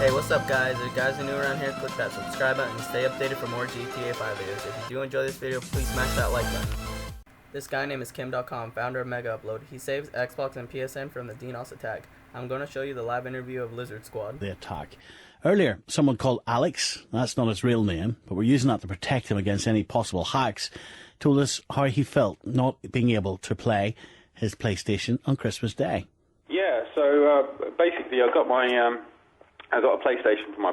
Hey, what's up guys? If you guys are new around here, click that subscribe button and stay updated for more GTA 5 videos. If you do enjoy this video, please smash that like button. This guy named is Kim.com, founder of Mega Upload. He saves Xbox and PSN from the DDoS attack. I'm going to show you the live interview of Lizard Squad. The attack. Earlier, someone called Alex, that's not his real name, but we're using that to protect him against any possible hacks, told us how he felt not being able to play his PlayStation on Christmas Day. Yeah, so basically I got a PlayStation for my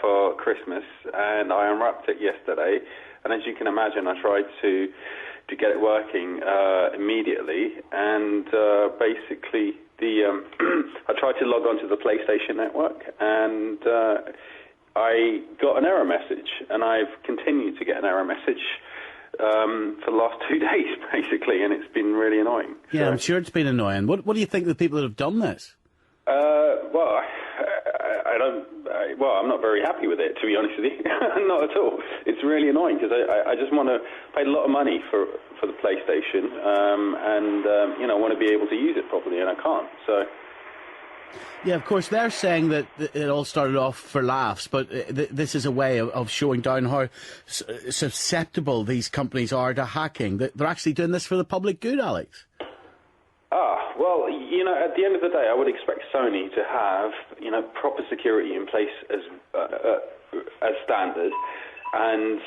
for Christmas, and I unwrapped it yesterday. And as you can imagine, I tried to get it working immediately, and basically I tried to log on to the PlayStation network, and I got an error message, and I've continued to get an error message for the last 2 days, basically, and it's been really annoying. Yeah, so, I'm sure it's been annoying. What do you think of the people that have done this? Well, I'm not very happy with it, to be honest with you. Not at all. It's really annoying because I just want to pay a lot of money for the PlayStation, and want to be able to use it properly, and I can't. So. Yeah, of course, they're saying that it all started off for laughs, but this is a way of showing down how susceptible these companies are to hacking. They're actually doing this for the public good, Alex. Well, at the end of the day, I would expect Sony to have, proper security in place as standard, and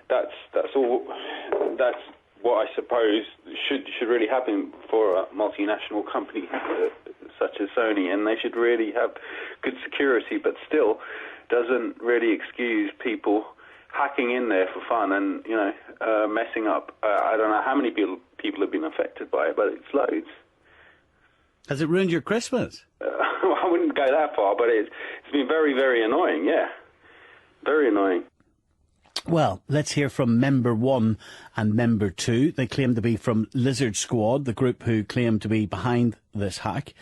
that's all. That's what I suppose should really happen for a multinational company such as Sony, and they should really have good security, but still doesn't really excuse people hacking in there for fun and messing up. I don't know how many people have been affected by it, but it's loads. Has it ruined your Christmas? I wouldn't go that far, but it's been very, very annoying. Yeah, very annoying. Well, let's hear from Member 1 and Member 2. They claim to be from Lizard Squad, the group who claim to be behind this hack.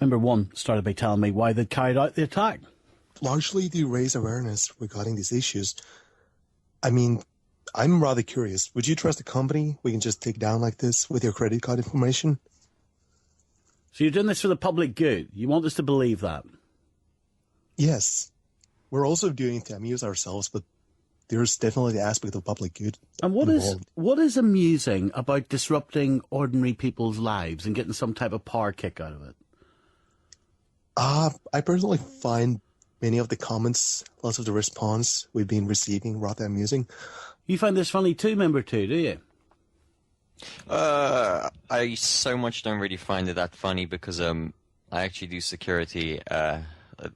Member 1 started by telling me why they'd carried out the attack. Largely to raise awareness regarding these issues. I mean, I'm rather curious. Would you trust a company we can just take down like this with your credit card information? So you're doing this for the public good? You want us to believe that? Yes. We're also doing it to amuse ourselves, but there's definitely the aspect of public good. And what is amusing about disrupting ordinary people's lives and getting some type of power kick out of it? I personally find many of the comments, lots of the response we've been receiving rather amusing. You find this funny too, Member 2, do you? I so much don't really find it that funny because I actually do security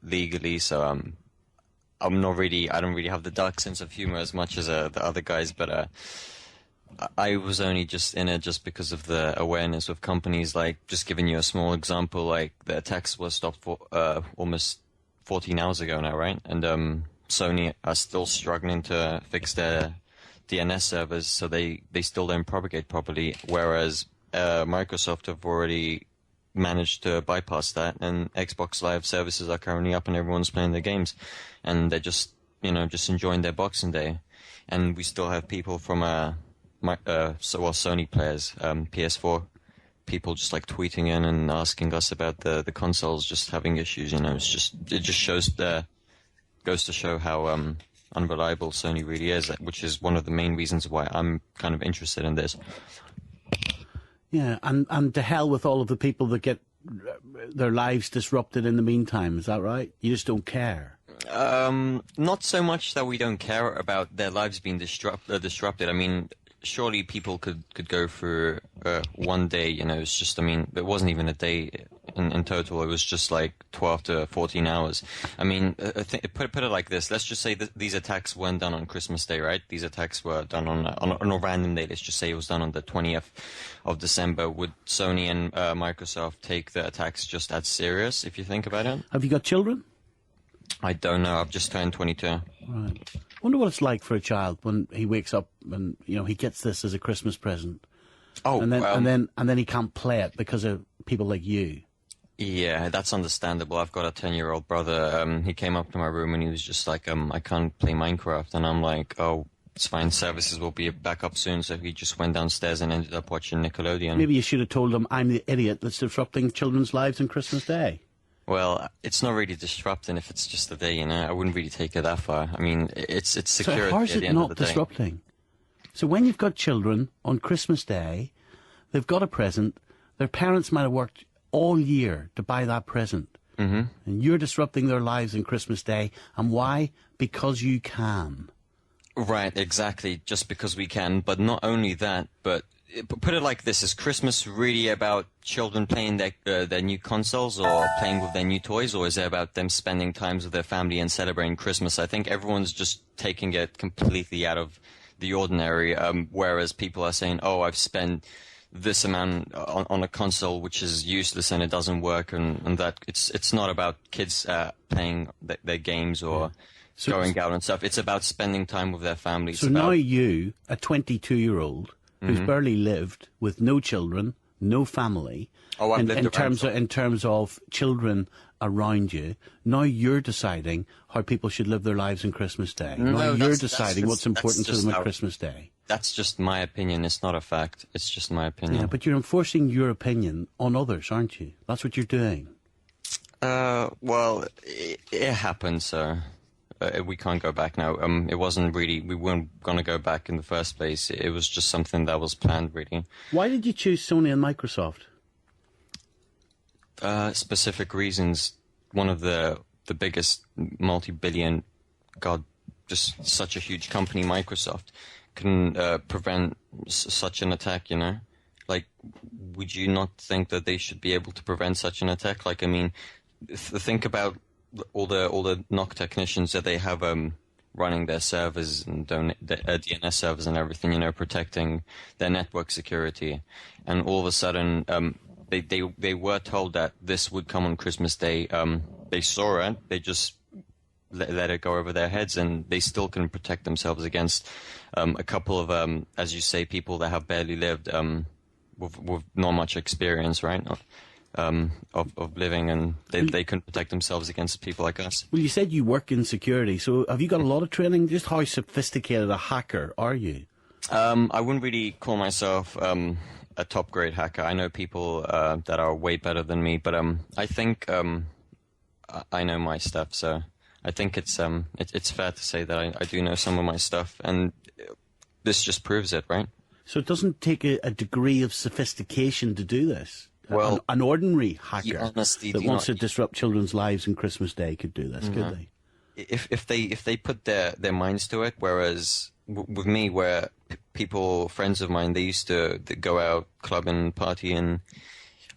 legally, so I don't really have the dark sense of humor as much as the other guys, but I was only just in it just because of the awareness of companies. Like, just giving you a small example, like the attacks were stopped for almost 14 hours ago now, right? And Sony are still struggling to fix their DNS servers, so they still don't propagate properly, whereas Microsoft have already managed to bypass that, and Xbox Live services are currently up and everyone's playing their games, and they're just enjoying their Boxing Day. And we still have people from Sony players, PS4 people just like tweeting in and asking us about the consoles just having issues. It just goes to show how unreliable Sony really is, which is one of the main reasons why I'm kind of interested in this. Yeah, and to hell with all of the people that get their lives disrupted in the meantime, is that right? You just don't care? Not so much that we don't care about their lives being disrupted. I mean, surely people could go through 1 day, it's just, it wasn't even a day in total. It was just like 12 to 14 hours. I mean, put it like this. Let's just say that these attacks weren't done on Christmas Day, right? These attacks were done on a random day. Let's just say it was done on the 20th of December. Would Sony and Microsoft take the attacks just as serious, if you think about it? Have you got children? I don't know. I've just turned 22. Right. Wonder what it's like for a child when he wakes up and he gets this as a Christmas present. Oh, and then he can't play it because of people like you. Yeah, that's understandable. I've got a 10-year-old brother. He came up to my room and he was just like, I can't play Minecraft. And I'm like, oh, it's fine. Services will be back up soon. So he just went downstairs and ended up watching Nickelodeon. Maybe you should have told him I'm the idiot that's disrupting children's lives on Christmas Day. Well, it's not really disrupting if it's just a day, you know. I wouldn't really take it that far. I mean, it's security So how is at the it end of not the day. disrupting? So when you've got children on Christmas Day, they've got a present, their parents might have worked all year to buy that present. Mm-hmm. And you're disrupting their lives on Christmas Day. And why? Because you can. Right, exactly. Just because we can. But not only that, but put it like this: is Christmas really about children playing their new consoles or playing with their new toys, or is it about them spending times with their family and celebrating Christmas? I think everyone's just taking it completely out of the ordinary, whereas people are saying, oh, I've spent this amount on a console which is useless and it doesn't work, and that it's not about kids playing their games or going out and stuff. It's about spending time with their families. So now you, a 22-year-old, who's barely lived, with no children, no family, in terms of children around you, now you're deciding how people should live their lives on Christmas Day. Now you're deciding what's important to them at Christmas Day. That's just my opinion. It's not a fact. It's just my opinion. Yeah, but you're enforcing your opinion on others, aren't you? That's what you're doing. Well, it happened, so we can't go back now. It wasn't really, we weren't going to go back in the first place. It was just something that was planned, really. Why did you choose Sony and Microsoft? Specific reasons. One of the biggest multi-billion, just such a huge company, Microsoft, can prevent such an attack, you know? Like, would you not think that they should be able to prevent such an attack? Like, I mean, think about all the NOC technicians that they have running their servers and DNS servers and everything, you know, protecting their network security. And all of a sudden, they were told that this would come on Christmas Day. They saw it. They just let it go over their heads, and they still can protect themselves against a couple of, as you say, people that have barely lived with not much experience, right? Of living, and they can protect themselves against people like us. Well, you said you work in security, so have you got a lot of training? Just how sophisticated a hacker are you? I wouldn't really call myself a top-grade hacker. I know people that are way better than me, but I think I know my stuff, so I think it's fair to say that I do know some of my stuff, and this just proves it, right? So it doesn't take a degree of sophistication to do this? Well, an ordinary hacker honestly, that wants to disrupt children's lives on Christmas Day could do this, could they? If they put their minds to it, whereas with me, where people, friends of mine, they used to go out clubbing, party, and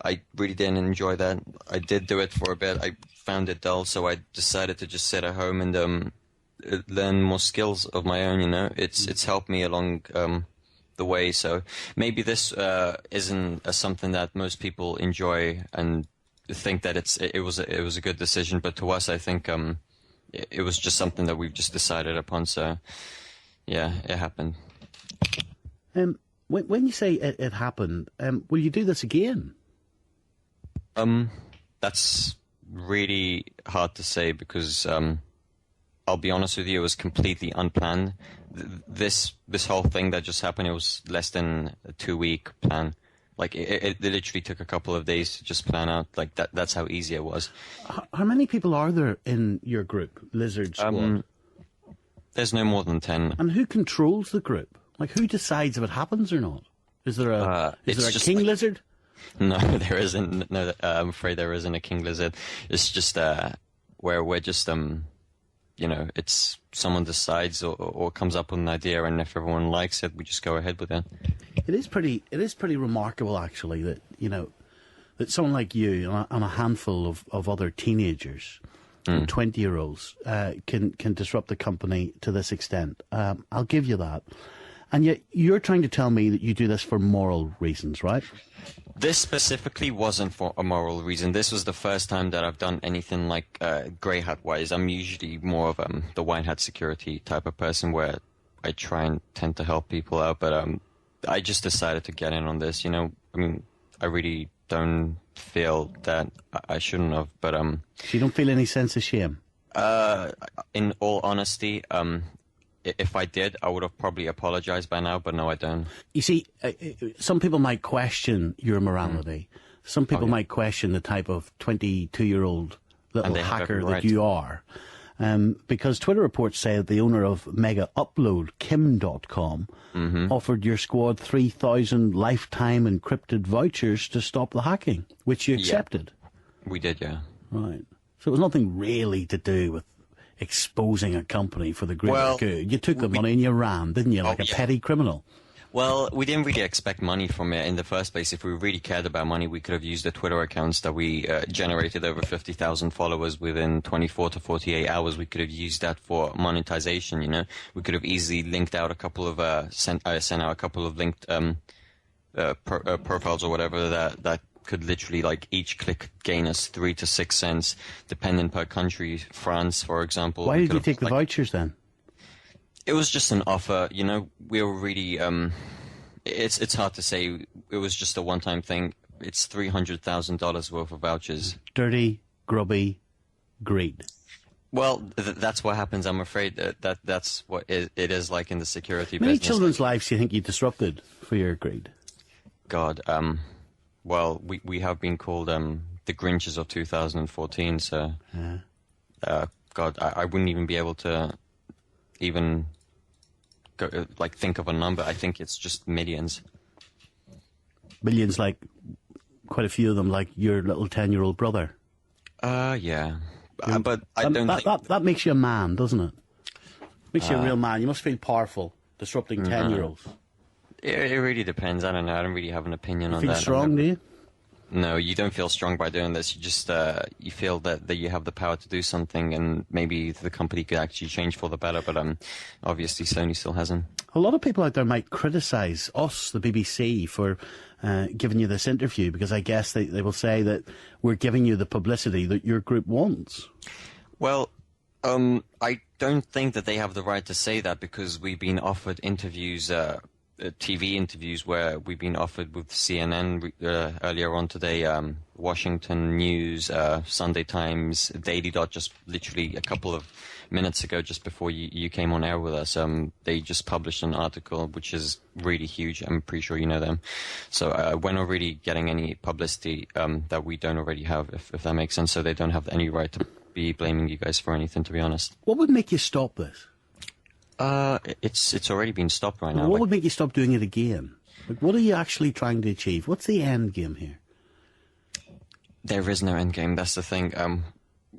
I really didn't enjoy that. I did do it for a bit. I found it dull, so I decided to just sit at home and learn more skills of my own. You know, it's helped me along the way. So maybe this isn't something that most people enjoy and think that it was a good decision, but to us, I think it was just something that we've just decided upon. So yeah, it happened. When you say it happened, will you do this again? That's really hard to say because I'll be honest with you, it was completely unplanned. This whole thing that just happened, it was less than a 2-week plan. Like it literally took a couple of days to just plan out. Like that's how easy it was. How many people are there in your group, Lizard Squad? There's no more than 10. And who controls the group? Like who decides if it happens or not? Is there a king lizard? No, there isn't. No, I'm afraid there isn't a king lizard. It's just where we're just you know, it's someone decides or comes up with an idea, and if everyone likes it, we just go ahead with it. It is pretty remarkable, actually, that you know that someone like you and a handful of other teenagers, 20-year-olds, can disrupt the company to this extent. I'll give you that. And yet you're trying to tell me that you do this for moral reasons, right? This specifically wasn't for a moral reason. This was the first time that I've done anything like grey hat wise. I'm usually more of the white hat security type of person where I try and tend to help people out. But I just decided to get in on this. You know, I mean, I really don't feel that I shouldn't have. But so you don't feel any sense of shame? In all honesty, if I did, I would have probably apologized by now, but no, I don't. You see, some people might question your morality. some people might question the type of 22-year-old little hacker that you are. Because Twitter reports say that the owner of Mega Upload, Kim.com, offered your squad 3,000 lifetime encrypted vouchers to stop the hacking, which you accepted. We did, yeah. Right. So it was nothing really to do with exposing a company for the greater good. You took the money and you ran, didn't you, like a petty criminal? Well, we didn't really expect money from it in the first place. If we really cared about money, we could have used the Twitter accounts that we generated over 50,000 followers within 24 to 48 hours. We could have used that for monetization, you know. We could have easily linked out a couple of, sent out a couple of linked profiles or whatever that could literally, like, each click gain us 3 to 6 cents, depending per country. France, for example. Why did you take the vouchers then? It was just an offer, you know. We were really, it's hard to say. It was just a one-time thing. It's $300,000 worth of vouchers. Dirty, grubby greed. Well, that's what happens. I'm afraid that's what it is like in the security business. Many children's lives do you think you disrupted for your greed? God, well, we have been called the Grinches of 2014, so God, I wouldn't even be able to even go, like, think of a number. I think it's just millions. Millions, like quite a few of them, like your little 10-year-old brother. Yeah. But I don't think... That makes you a man, doesn't it? Makes you a real man. You must feel powerful, disrupting 10-year-olds. It really depends. I don't know. I don't really have an opinion on that. You feel strong, do you? No, you don't feel strong by doing this. You just you feel that you have the power to do something, and maybe the company could actually change for the better. But obviously, Sony still hasn't. A lot of people out there might criticise us, the BBC, for giving you this interview, because I guess they will say that we're giving you the publicity that your group wants. Well, I don't think that they have the right to say that, because we've been offered interviews. TV interviews where we've been offered with CNN earlier on today, Washington News, Sunday Times, Daily Dot, just literally a couple of minutes ago, just before you came on air with us. They just published an article which is really huge. I'm pretty sure you know them. So we're not really getting any publicity that we don't already have, if that makes sense. So they don't have any right to be blaming you guys for anything, to be honest. What would make you stop this? It's already been stopped right now. What would make you stop doing it again? Like, what are you actually trying to achieve? What's the end game here? There is no end game. That's the thing.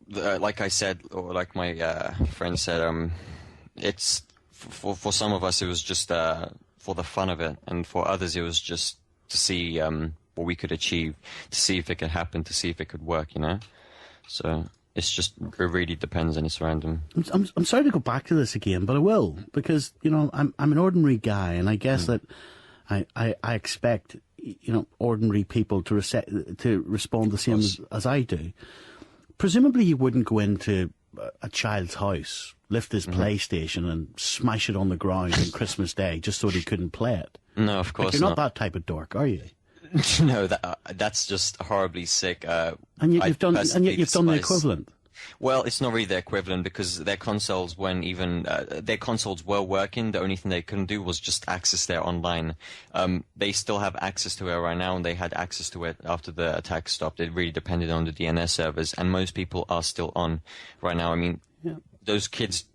Like I said, or like my friend said, it's for some of us it was just for the fun of it, and for others it was just to see what we could achieve, to see if it could happen, to see if it could work. You know, so. It really depends, and it's random. I'm sorry to go back to this again, but I will, because, you know, I'm an ordinary guy, and I guess that I expect, you know, ordinary people to respond the same as I do. Presumably you wouldn't go into a child's house, lift his PlayStation and smash it on the ground on Christmas Day just so that he couldn't play it. No, of course not. You're not that type of dork, are you? No, that's just horribly sick. And yet you've done the equivalent. Well, it's not really the equivalent, because their consoles, when even their consoles were working, the only thing they couldn't do was just access their online. They still have access to it right now, and they had access to it after the attack stopped. It really depended on the DNS servers, and most people are still on right now. I mean, those kids.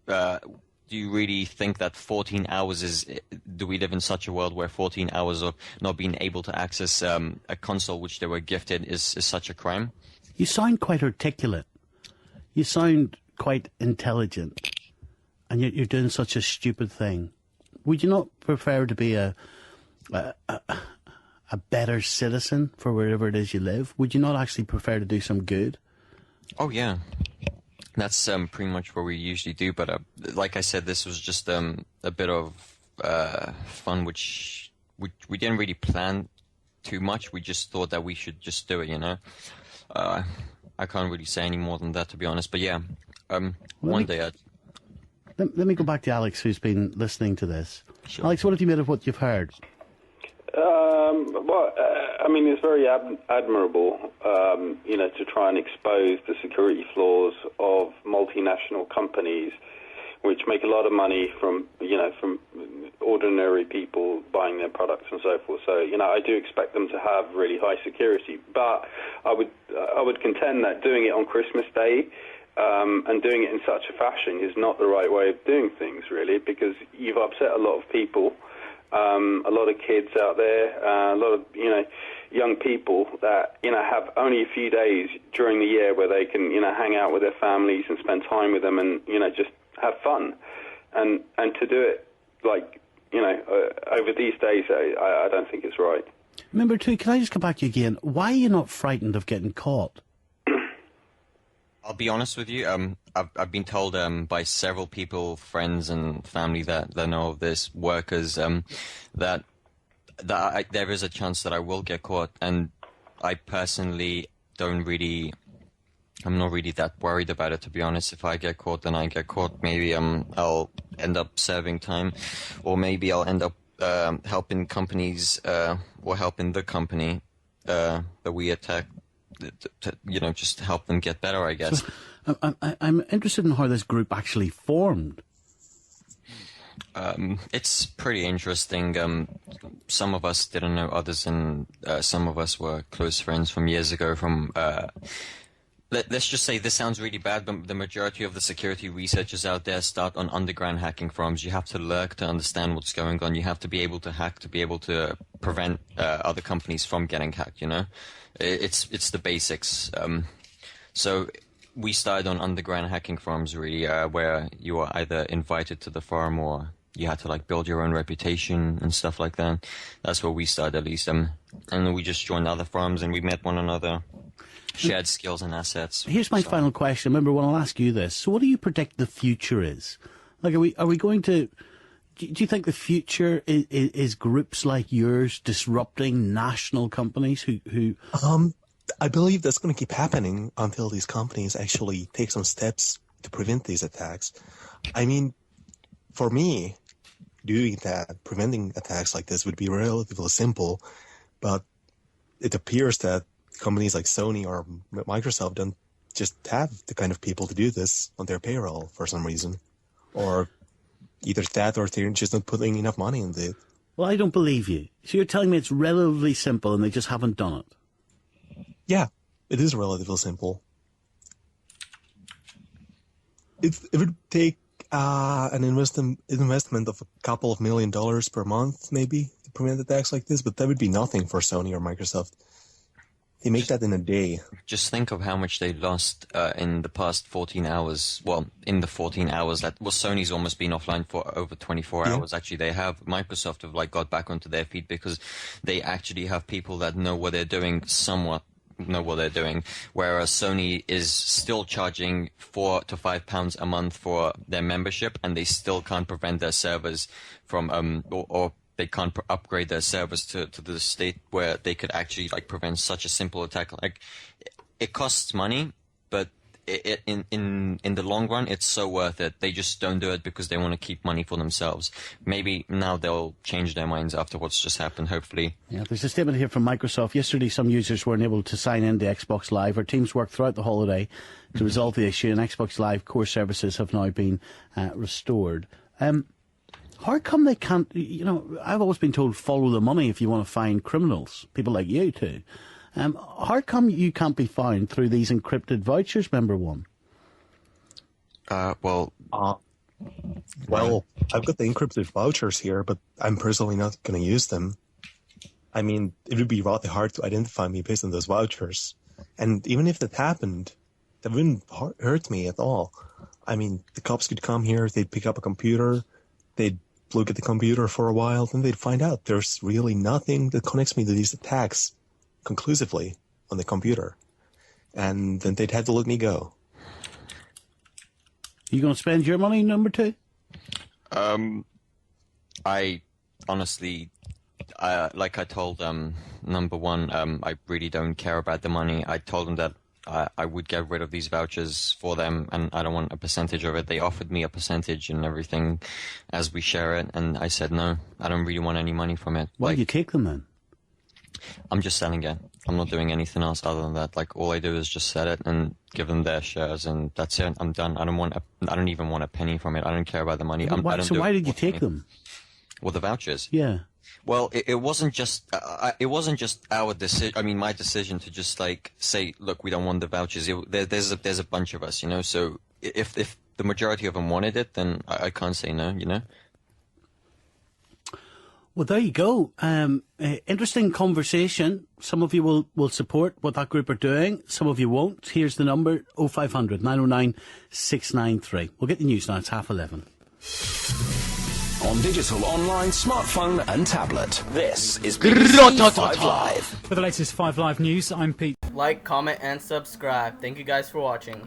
Do you really think that 14 hours is... Do we live in such a world where 14 hours of not being able to access a console which they were gifted is such a crime? You sound quite articulate. You sound quite intelligent. And yet you're doing such a stupid thing. Would you not prefer to be a better citizen for wherever it is you live? Would you not actually prefer to do some good? Oh, yeah. That's pretty much what we usually do, but like I said, this was just a bit of fun, which we didn't really plan too much. We just thought that we should just do it, you know. I can't really say any more than that, to be honest. But yeah, one day Let me go back to Alex, who's been listening to this. Sure. Alex, what have you made of what you've heard? Well, I mean, it's very admirable, you know, to try and expose the security flaws of multinational companies, which make a lot of money from, you know, from ordinary people buying their products and so forth. So, I do expect them to have really high security. But I would contend that doing it on Christmas Day and doing it in such a fashion is not the right way of doing things, really, because you've upset a lot of people, a lot of kids out there, a lot of, young people that, have only a few days during the year where they can, hang out with their families and spend time with them and, just have fun. And to do it, over these days, I don't think it's right. Number two, can I just come back to you again? Why are you not frightened of getting caught? I'll be honest with you. I've been told by several people, friends and family that know of this, workers, that there is a chance that I will get caught, and I personally I'm not really that worried about it, to be honest. If I get caught, then I get caught. Maybe I'll end up serving time, or maybe I'll end up helping companies or helping the company that we attack. To, just help them get better, I guess. So, I'm interested in how this group actually formed. It's pretty interesting. Some of us didn't know others, and some of us were close friends from years ago. Let's just say, this sounds really bad, but the majority of the security researchers out there start on underground hacking forums. You have to lurk to understand what's going on. You have to be able to hack to be able to prevent other companies from getting hacked, It's the basics. So we started on underground hacking forums, really, where you were either invited to the forum or you had to build your own reputation and stuff like that. That's where we started, at least. And then we just joined other forums and we met one another, shared skills and assets. Here's my final question. Remember, when I'll ask you this. So what do you predict the future is? Are we going to... Do you think the future is groups like yours disrupting national companies who... I believe that's going to keep happening until these companies actually take some steps to prevent these attacks. I mean, for me, doing that, preventing attacks like this would be relatively simple, but it appears that companies like Sony or Microsoft don't just have the kind of people to do this on their payroll for some reason. Or either that or they're just not putting enough money into it. Well, I don't believe you. So you're telling me it's relatively simple and they just haven't done it? Yeah, it is relatively simple. It would take an investment of a couple of $1 million per month, maybe, to prevent attacks like this, but that would be nothing for Sony or Microsoft. They make that in a day. Just think of how much they lost in the past 14 hours. Well, in the 14 hours that Sony's almost been offline for over 24 hours. Actually, they have. Microsoft have got back onto their feet because they actually have people that know what they're doing, somewhat know what they're doing. Whereas Sony is still charging £4 to £5 a month for their membership, and they still can't prevent their servers from or they can't upgrade their servers to the state where they could actually prevent such a simple attack. It costs money, but in the long run, it's so worth it. They just don't do it because they want to keep money for themselves. Maybe now they'll change their minds after what's just happened, hopefully. Yeah, there's a statement here from Microsoft. Yesterday, some users weren't able to sign in to Xbox Live. Our teams worked throughout the holiday to resolve the issue, and Xbox Live core services have now been restored. How come they can't, I've always been told follow the money if you want to find criminals, people like you too. How come you can't be found through these encrypted vouchers, member one? Well, I've got the encrypted vouchers here, but I'm personally not going to use them. I mean, it would be rather hard to identify me based on those vouchers. And even if that happened, that wouldn't hurt me at all. I mean, the cops could come here, they'd pick up a computer, they'd look at the computer for a while, then they'd find out there's really nothing that connects me to these attacks conclusively on the computer. And then they'd have to let me go. You going to spend your money, number two? I honestly, like I told number one, I really don't care about the money. I told them that I would get rid of these vouchers for them, and I don't want a percentage of it. They offered me a percentage and everything as we share it, and I said no, I don't really want any money from it. Why do you take them then? I'm just selling it. I'm not doing anything else other than that. All I do is just sell it and give them their shares, and that's it. I'm done. I don't even want a penny from it. I don't care about the money. Why did you take them? Or the vouchers. Yeah. Well, it wasn't just our decision. I mean, my decision to just like say, look, we don't want the vouchers. There's a bunch of us, you know. So if the majority of them wanted it, then I can't say no, you know. Well, there you go. Interesting conversation. Some of you will support what that group are doing. Some of you won't. Here's the number: 0500 909 693. We'll get the news now. It's 11:30. On digital, online, smartphone and tablet. This is BBC 5 Live. For the latest 5 Live news, I'm Pete. Like, comment, and subscribe. Thank you guys for watching.